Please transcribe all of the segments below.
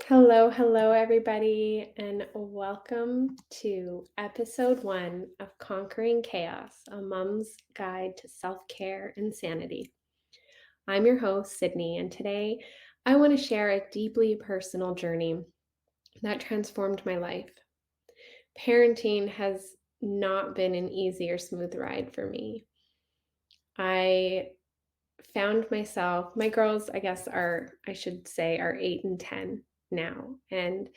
Hello, everybody, and welcome to episode 1 of Conquering Chaos, a mom's guide to self care and sanity. I'm your host, Sydney, and today I want to share a deeply personal journey that transformed my life. Parenting has not been an easy or smooth ride for me. I found myself, my girls, I guess, I should say, are 8 and 10 now. And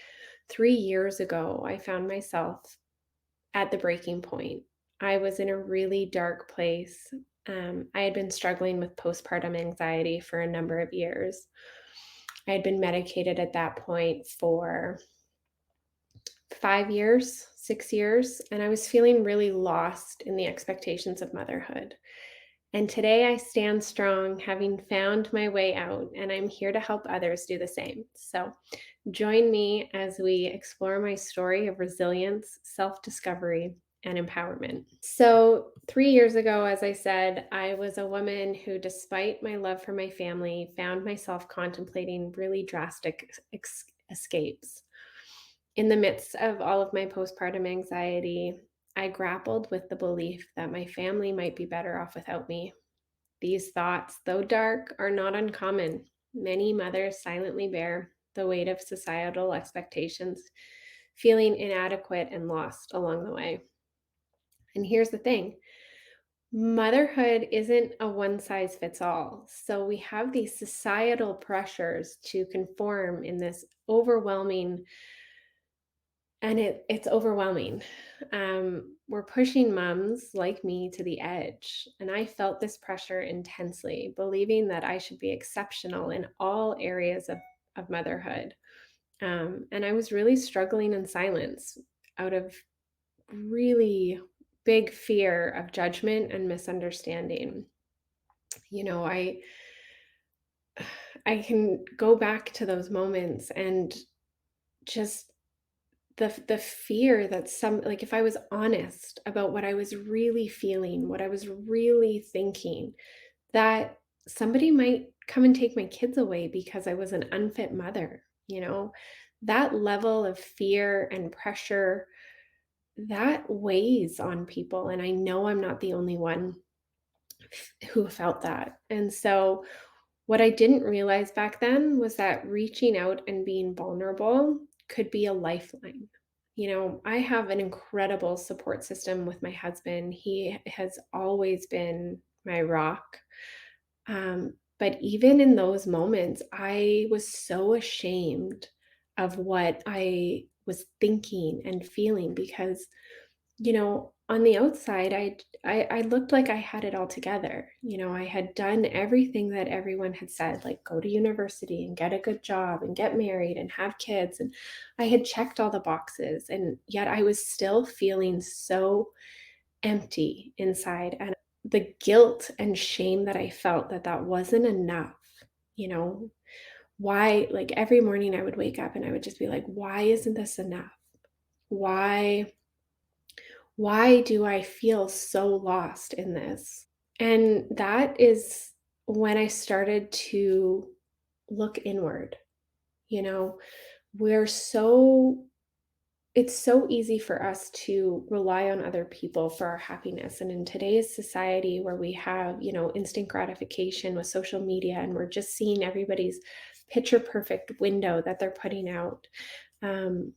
3 years ago, I found myself at the breaking point. I was in a really dark place. I had been struggling with postpartum anxiety for a number of years. I had been medicated at that point for 5 years, 6 years, and I was feeling really lost in the expectations of motherhood. And today I stand strong, having found my way out, and I'm here to help others do the same. So join me as we explore my story of resilience, self discovery, and empowerment. So, 3 years ago, as I said, I was a woman who, despite my love for my family, found myself contemplating really drastic escapes. In the midst of all of my postpartum anxiety, I grappled with the belief that my family might be better off without me. These thoughts, though dark, are not uncommon. Many mothers silently bear the weight of societal expectations, feeling inadequate and lost along the way. And here's the thing: motherhood isn't a one size fits all. So we have these societal pressures to conform in this overwhelming, and it's overwhelming. We're pushing moms like me to the edge, and I felt this pressure intensely, believing that I should be exceptional in all areas of motherhood. And I was really struggling in silence out of really big fear of judgment and misunderstanding. You know, I can go back to those moments and just the fear that some, like, if I was honest about what I was really feeling, what I was really thinking, that somebody might come and take my kids away because I was an unfit mother, you know? That level of fear and pressure, that weighs on people, and I know I'm not the only one who felt that. And so what I didn't realize back then was that reaching out and being vulnerable could be a lifeline. You know, I have an incredible support system with my husband. He has always been my rock. But even in those moments, I was so ashamed of what I was thinking and feeling because, on the outside, I looked like I had it all together. You know, I had done everything that everyone had said, like go to university and get a good job and get married and have kids. And I had checked all the boxes, and yet I was still feeling so empty inside. And the guilt and shame that I felt that that wasn't enough, you know, why, like every morning I would wake up and I would just be like, why isn't this enough? Why why do I feel so lost in this? And that is when I started to look inward. You know, we're so it's so easy for us to rely on other people for our happiness. And in today's society where we have, instant gratification with social media and we're just seeing everybody's picture perfect window that they're putting out, um,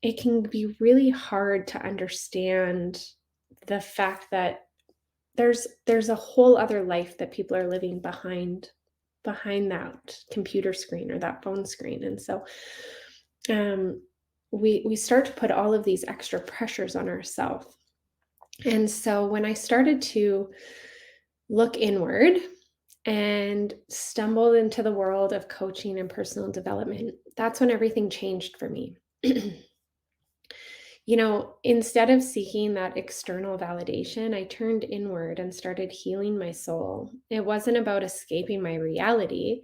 it can be really hard to understand the fact that there's a whole other life that people are living behind that computer screen or that phone screen. And so um, we start to put all of these extra pressures on ourselves. And so when I started to look inward and stumbled into the world of coaching and personal development, that's when everything changed for me. Instead of seeking that external validation, I turned inward and started healing my soul. It wasn't about escaping my reality,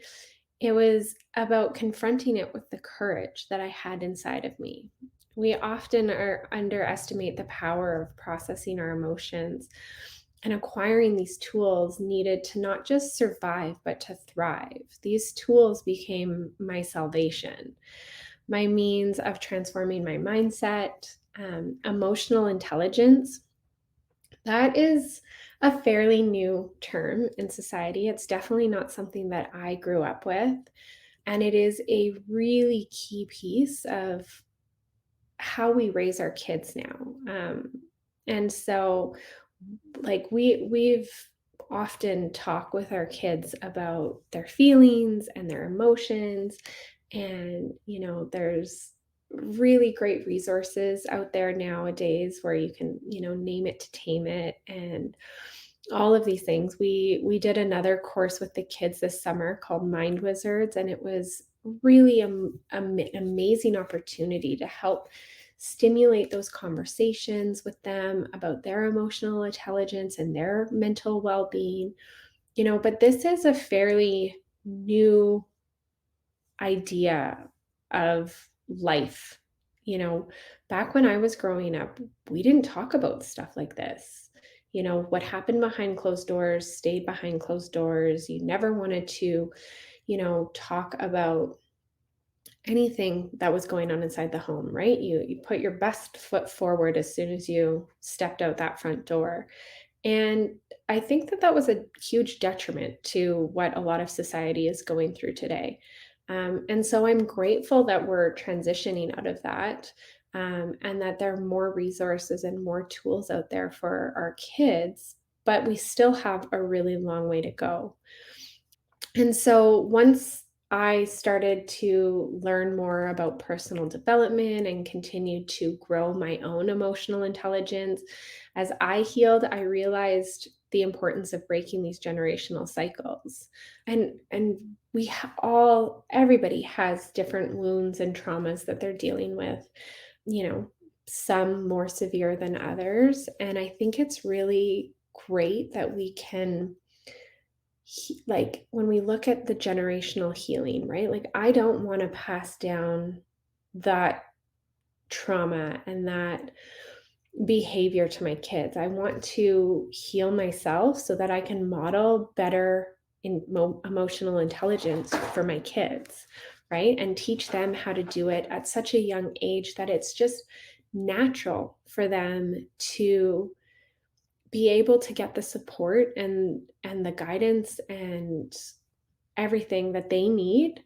it was about confronting it with the courage that I had inside of me. We often underestimate the power of processing our emotions and acquiring these tools needed to not just survive, but to thrive. These tools became my salvation. my means of transforming my mindset, emotional intelligence. That is a fairly new term in society. It's definitely not something that I grew up with. And it is a really key piece of how we raise our kids now. And so like we've often talk with our kids about their feelings and their emotions, and there's really great resources out there nowadays where you can name it to tame it, and all of these things. We did another course with the kids this summer called Mind Wizards, and it was really an amazing opportunity to help stimulate those conversations with them about their emotional intelligence and their mental well-being. But this is a fairly new idea of life. Back when I was growing up, we didn't talk about stuff like this. What happened behind closed doors stayed behind closed doors. You never wanted to, talk about anything that was going on inside the home, right? You put your best foot forward as soon as you stepped out that front door. And I think that that was a huge detriment to what a lot of society is going through today. And so I'm grateful that we're transitioning out of that, and that there are more resources and more tools out there for our kids, but we still have a really long way to go. And so once I started to learn more about personal development and continued to grow my own emotional intelligence, as I healed, I realized the importance of breaking these generational cycles. And all everybody has different wounds and traumas that they're dealing with, you know, some more severe than others. And I think it's really great that we can like when we look at the generational healing, right? Like I don't want to pass down that trauma and that behavior to my kids. I want to heal myself so that I can model better emotional intelligence for my kids, right? And teach them how to do it at such a young age that it's just natural for them to be able to get the support and the guidance and everything that they need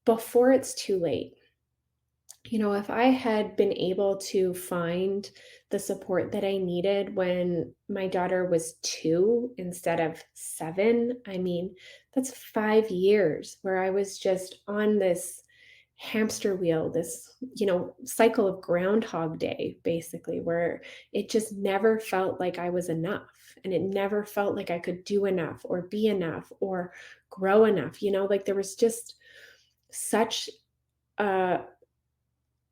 before it's too late. If I had been able to find the support that I needed when my daughter was 2 instead of 7, I mean, that's 5 years where I was just on this hamster wheel, this, cycle of Groundhog Day, basically, where it just never felt like I was enough. And it never felt like I could do enough or be enough or grow enough. Like there was just such a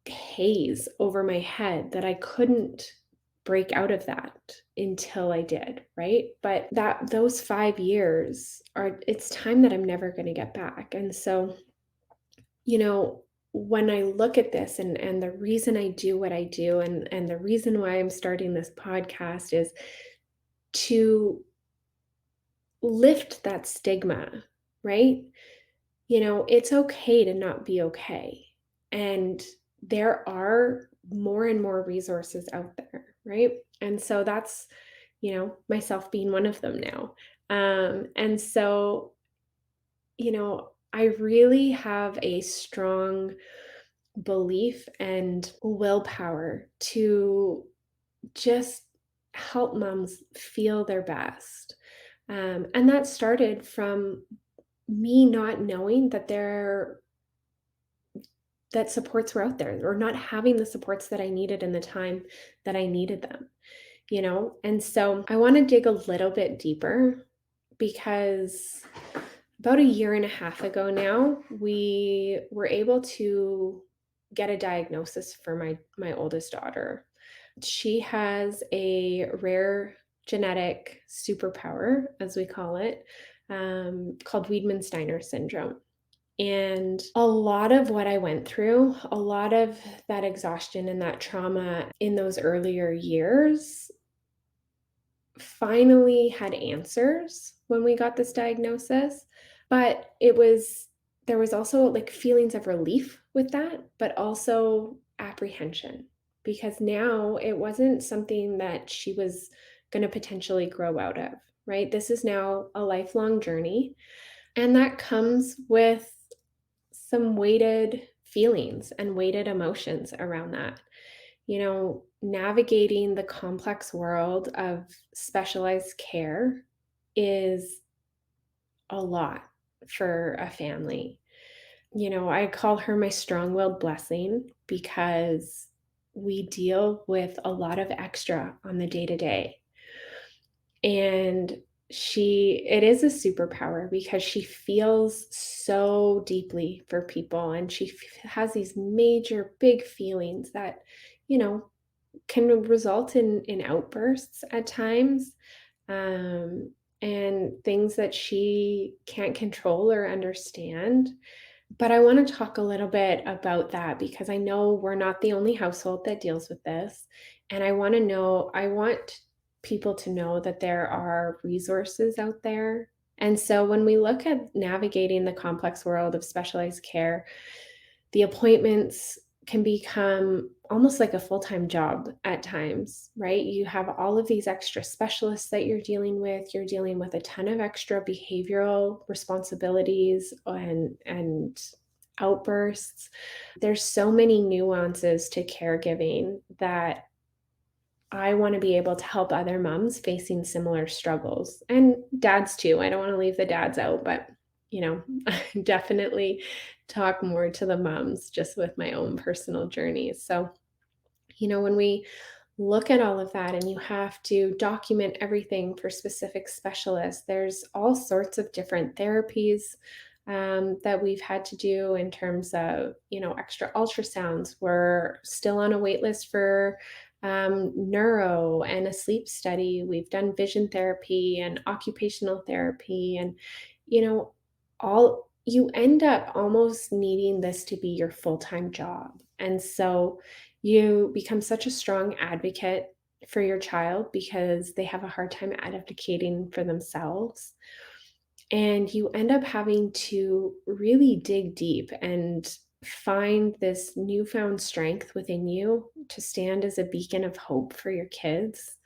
haze over my head that I couldn't break out of that until I did, right? But that those 5 years are it's time that I'm never going to get back. And so, you know, when I look at this and the reason I do what I do and the reason why I'm starting this podcast is to lift that stigma, right? It's okay to not be okay. And there are more and more resources out there, right? And so that's, myself being one of them now. And so, I really have a strong belief and willpower to just help moms feel their best. And that started from me not knowing that supports were out there, or not having the supports that I needed in the time that I needed them, And so I want to dig a little bit deeper because about a year and a half ago now, we were able to get a diagnosis for my oldest daughter. She has a rare genetic superpower, as we call it, called Wiedemann-Steiner syndrome. And a lot of what I went through, a lot of that exhaustion and that trauma in those earlier years finally had answers when we got this diagnosis. But it was there was also, like, feelings of relief with that, but also apprehension, because now it wasn't something that she was gonna potentially grow out of, right? This is now a lifelong journey, and that comes with some weighted feelings and weighted emotions around that. Navigating the complex world of specialized care is a lot for a family. I call her my strong-willed blessing because we deal with a lot of extra on the day-to-day. And it is a superpower because she feels so deeply for people, and she has these major big feelings that, you know, can result in outbursts at times, um, and things that she can't control or understand. But I want to talk a little bit about that because I know we're not the only household that deals with this. And I want people to know that there are resources out there. And so when we look at navigating the complex world of specialized care, the appointments can become almost like a full-time job at times, right? You have all of these extra specialists that you're dealing with. You're dealing with a ton of extra behavioral responsibilities and outbursts. There's so many nuances to caregiving that I want to be able to help other moms facing similar struggles, and dads too. I don't want to leave the dads out, but I definitely talk more to the moms just with my own personal journeys. So, when we look at all of that and you have to document everything for specific specialists, there's all sorts of different therapies that we've had to do in terms of, extra ultrasounds. We're still on a wait list for neuro and a sleep study. We've done vision therapy and occupational therapy. And, you know, you end up almost needing this to be your full time job. And so you become such a strong advocate for your child because they have a hard time advocating for themselves. And you end up having to really dig deep and find this newfound strength within you to stand as a beacon of hope for your kids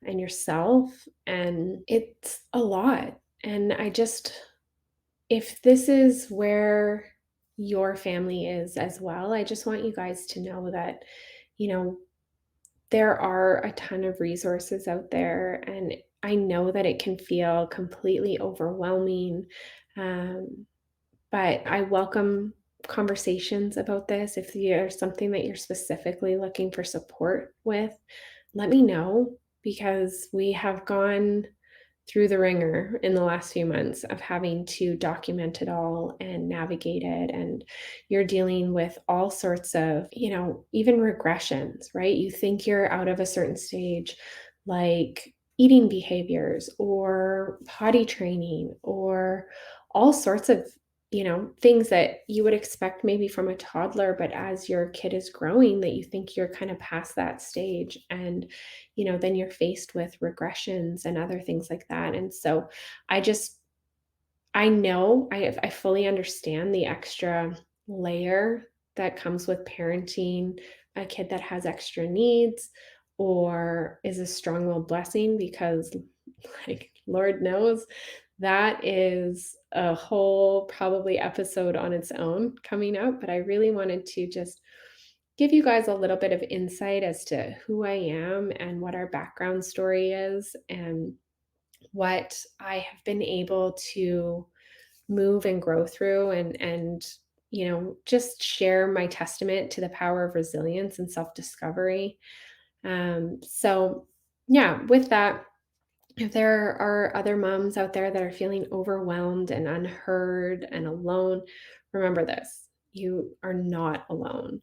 and yourself. And it's a lot. And if this is where your family is as well, I just want you guys to know that, you know, there are a ton of resources out there, and I know that it can feel completely overwhelming, um, but I welcome conversations about this. If there's something that you're specifically looking for support with, let me know because we have gone through the ringer in the last few months of having to document it all and navigate it. And you're dealing with all sorts of, even regressions, right? You think you're out of a certain stage, like eating behaviors or potty training or all sorts of, things that you would expect maybe from a toddler, but as your kid is growing, that you think you're kind of past that stage. And then you're faced with regressions and other things like that. And so I just, I know I fully understand the extra layer that comes with parenting a kid that has extra needs or is a strong-willed blessing because, like, Lord knows that is a whole probably episode on its own coming up. But I really wanted to just give you guys a little bit of insight as to who I am and what our background story is and what I have been able to move and grow through and just share my testament to the power of resilience and self-discovery. So yeah, with that, if there are other moms out there that are feeling overwhelmed and unheard and alone, remember this: you are not alone.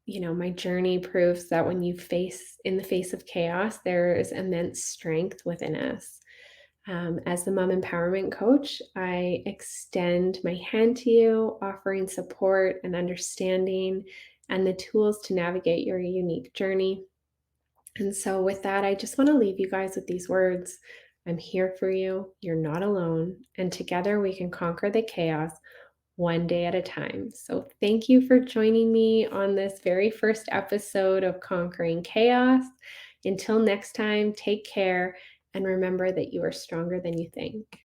My journey proves that when in the face of chaos, there is immense strength within us. As the mom empowerment coach, I extend my hand to you, offering support and understanding and the tools to navigate your unique journey. And so, with that, I just want to leave you guys with these words: I'm here for you. You're not alone. And together we can conquer the chaos one day at a time. So, thank you for joining me on this very first episode of Conquering Chaos. Until next time, take care and remember that you are stronger than you think.